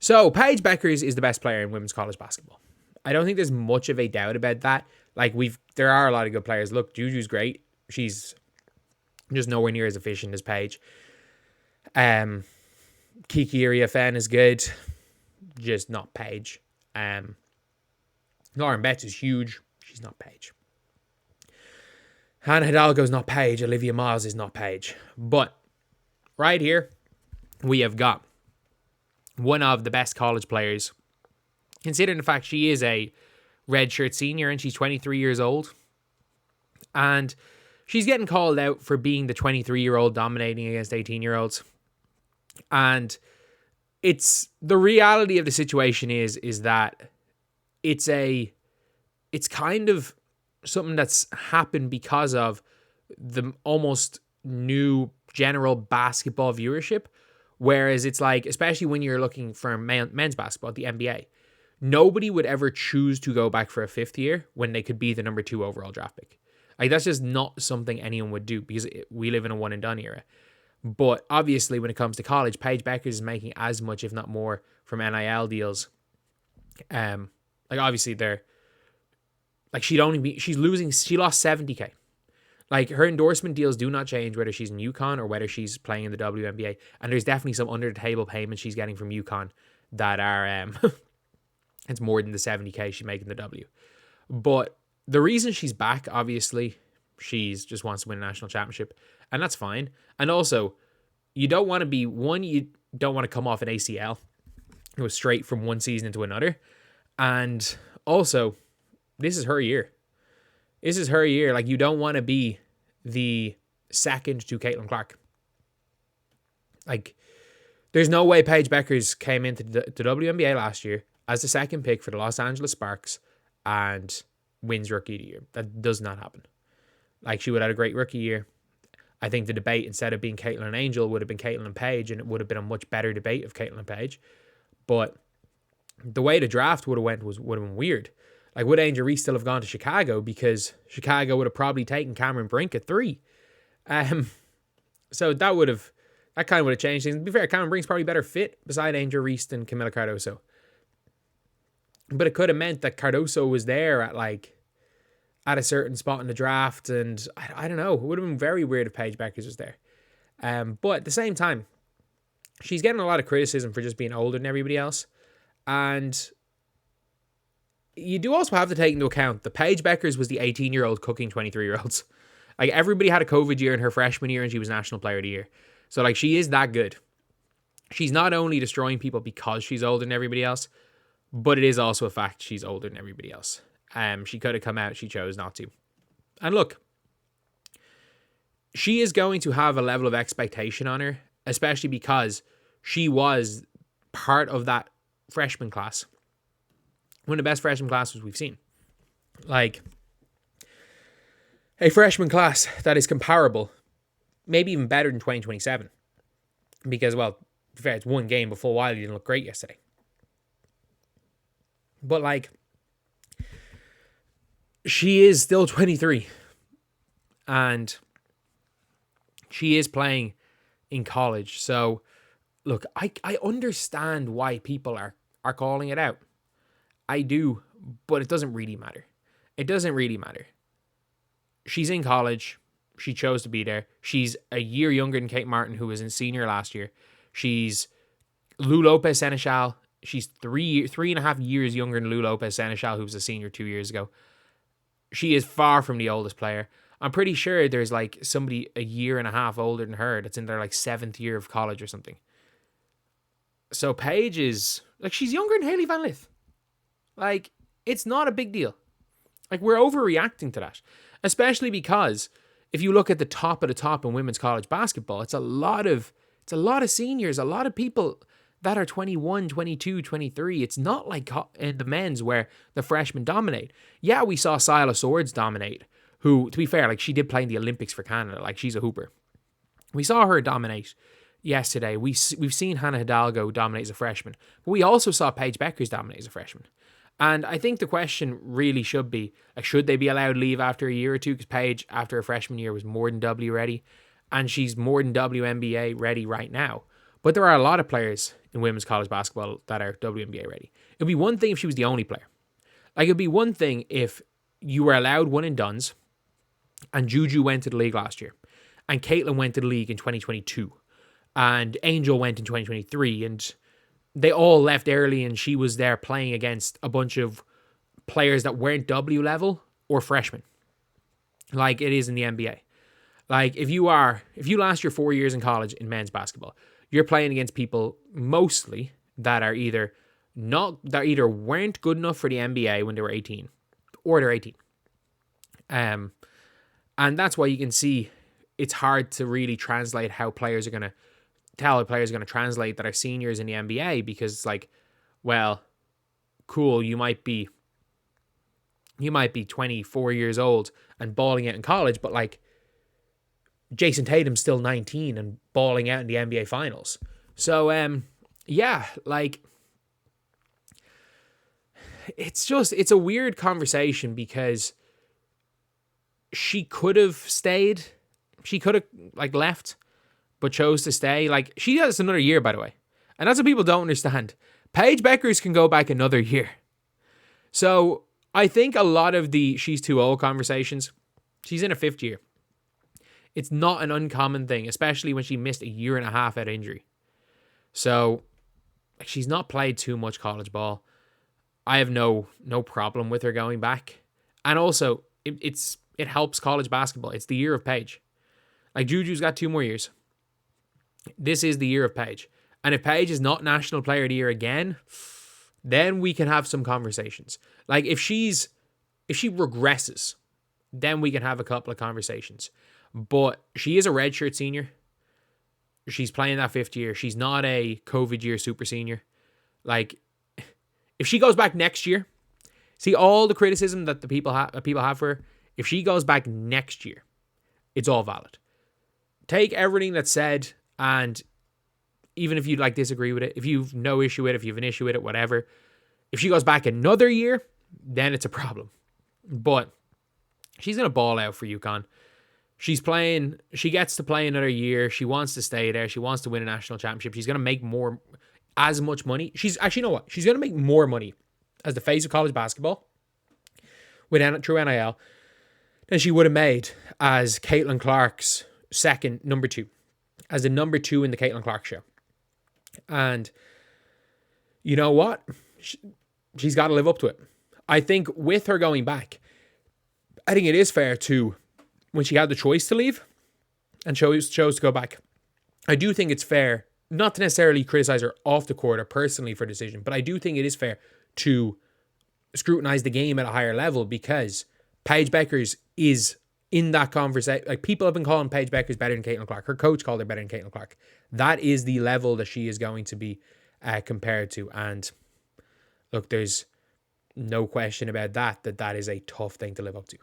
So Paige Beckers is the best player in women's college basketball. I don't think there's much of a doubt about that. Like there are a lot of good players. Look, JuJu's great. She's just nowhere near as efficient as Paige. Kiki Iriafen is good, just not Paige. Lauren Betts is huge. She's not Paige. Hannah Hidalgo's not Paige. Olivia Miles is not Paige. But right here, we have got one of the best college players, considering the fact she is a redshirt senior and she's 23 years old. And she's getting called out for being the 23-year-old dominating against 18-year-olds. And it's the reality of the situation is that it's kind of something that's happened because of the almost new general basketball viewership. Whereas it's like, especially when you're looking for men's basketball, the NBA, nobody would ever choose to go back for a fifth year when they could be the number 2 overall draft pick. Like, that's just not something anyone would do because we live in a one and done era. But obviously, when it comes to college, Paige Beckers is making as much, if not more, from NIL deals. Like, obviously, they're like she lost 70K. Like, her endorsement deals do not change whether she's in UConn or whether she's playing in the WNBA. And there's definitely some under the table payments she's getting from UConn that are it's more than the 70K she's making the W. But the reason she's back, obviously, she's just wants to win a national championship, and that's fine. And also, you don't want to come off an ACL. It was straight from one season into another. And also, this is her year. This is her year. Like, you don't want to be the second to Caitlin Clark. Like, there's no way Paige Beckers came into the WNBA last year as the second pick for the Los Angeles Sparks and wins Rookie of the Year. That does not happen. Like, she would have had a great rookie year. I think the debate, instead of being Caitlin and Angel, would have been Caitlin and Paige, and it would have been a much better debate of Caitlin and Paige. But the way the draft would have been weird. Like, would Angel Reese still have gone to Chicago? Because Chicago would have probably taken Cameron Brink at 3. So that kind of would have changed things. To be fair, Cameron Brink's probably better fit beside Angel Reese than Camila Cardoso. But it could have meant that Cardoso was there at a certain spot in the draft, and I don't know. It would have been very weird if Paige Beckers was there. But at the same time, she's getting a lot of criticism for just being older than everybody else. And you do also have to take into account that Paige Beckers was the 18-year-old cooking 23-year-olds. Like, everybody had a COVID year in her freshman year, and she was National Player of the Year. So, like, she is that good. She's not only destroying people because she's older than everybody else, but it is also a fact she's older than everybody else. She could have come out. She chose not to. And look, she is going to have a level of expectation on her, especially because she was part of that freshman class. One of the best freshman classes we've seen. Like, a freshman class that is comparable, maybe even better than 2027. Because, well, to be fair, it's one game, but for a while, he didn't look great yesterday. But, like, she is still 23. And she is playing in college. So, look, I understand why people are calling it out. I do, but it doesn't really matter. It doesn't really matter. She's in college. She chose to be there. She's a year younger than Kate Martin, who was in senior last year. She's Lou Lopez Seneschal. She's 3.5 years younger than Lou Lopez Seneschal, who was a senior 2 years ago. She is far from the oldest player. I'm pretty sure there's like somebody a year and a half older than her that's in their like 7th year of college or something. So Paige is like, she's younger than Hailey Van Lith. Like, it's not a big deal. Like, we're overreacting to that. Especially because if you look at the top of the top in women's college basketball, it's a lot of seniors, a lot of people that are 21, 22, 23. It's not like in the men's where the freshmen dominate. Yeah, we saw Silas Swords dominate, who, to be fair, like, she did play in the Olympics for Canada. Like, she's a hooper. We saw her dominate yesterday. We've seen Hannah Hidalgo dominate as a freshman. But we also saw Paige Beckers dominate as a freshman. And I think the question really should be, like, should they be allowed leave after a year or two? Because Paige, after her freshman year, was more than W ready. And she's more than WNBA ready right now. But there are a lot of players in women's college basketball that are WNBA ready. It'd be one thing if she was the only player. Like, it'd be one thing if you were allowed one and dones and JuJu went to the league last year and Caitlin went to the league in 2022 and Angel went in 2023 and they all left early and she was there playing against a bunch of players that weren't W level or freshmen, like it is in the NBA. Like, if you last your 4 years in college in men's basketball, you're playing against people mostly that are either weren't good enough for the NBA when they were 18 or they're 18. And that's why you can see it's hard to really translate how players are going to translate that are seniors in the NBA, because it's like, well, cool, you might be 24 years old and balling out in college, but like Jason Tatum's still 19 and balling out in the NBA finals. So yeah, like it's a weird conversation because she could have stayed. She could have like left, but chose to stay. Like, she has another year, by the way. And that's what people don't understand. Paige Beckers can go back another year. So I think a lot of the she's too old conversations, she's in her 5th year. It's not an uncommon thing, especially when she missed a year and a half out of injury. So she's not played too much college ball. I have no problem with her going back. And also, it helps college basketball. It's the year of Paige. Like, JuJu's got 2 more years. This is the year of Paige. And if Paige is not National Player of the Year again, then we can have some conversations. Like, if she regresses, then we can have a couple of conversations. But she is a redshirt senior. She's playing that 5th year. She's not a COVID year super senior. Like, if she goes back next year, see all the criticism that the people have for her. If she goes back next year, it's all valid. Take everything that's said, and even if you like disagree with it, if you've no issue with it, if you have an issue with it, whatever. If she goes back another year, then it's a problem. But she's gonna ball out for UConn. She gets to play another year. She wants to stay there. She wants to win a national championship. She's gonna make as much money. She's actually, you know what? She's gonna make more money as the face of college basketball through NIL than she would have made as Caitlin Clark's number 2, as the number 2 in the Caitlin Clark show. And you know what? She's got to live up to it. I think with her going back, I think it is fair to, when she had the choice to leave and chose to go back, I do think it's fair not to necessarily criticize her off the court or personally for decision, but I do think it is fair to scrutinize the game at a higher level, because Paige Beckers is in that conversation. Like, people have been calling Paige Beckers better than Caitlin Clark. Her coach called her better than Caitlin Clark. That is the level that she is going to be compared to. And look, there's no question about that is a tough thing to live up to.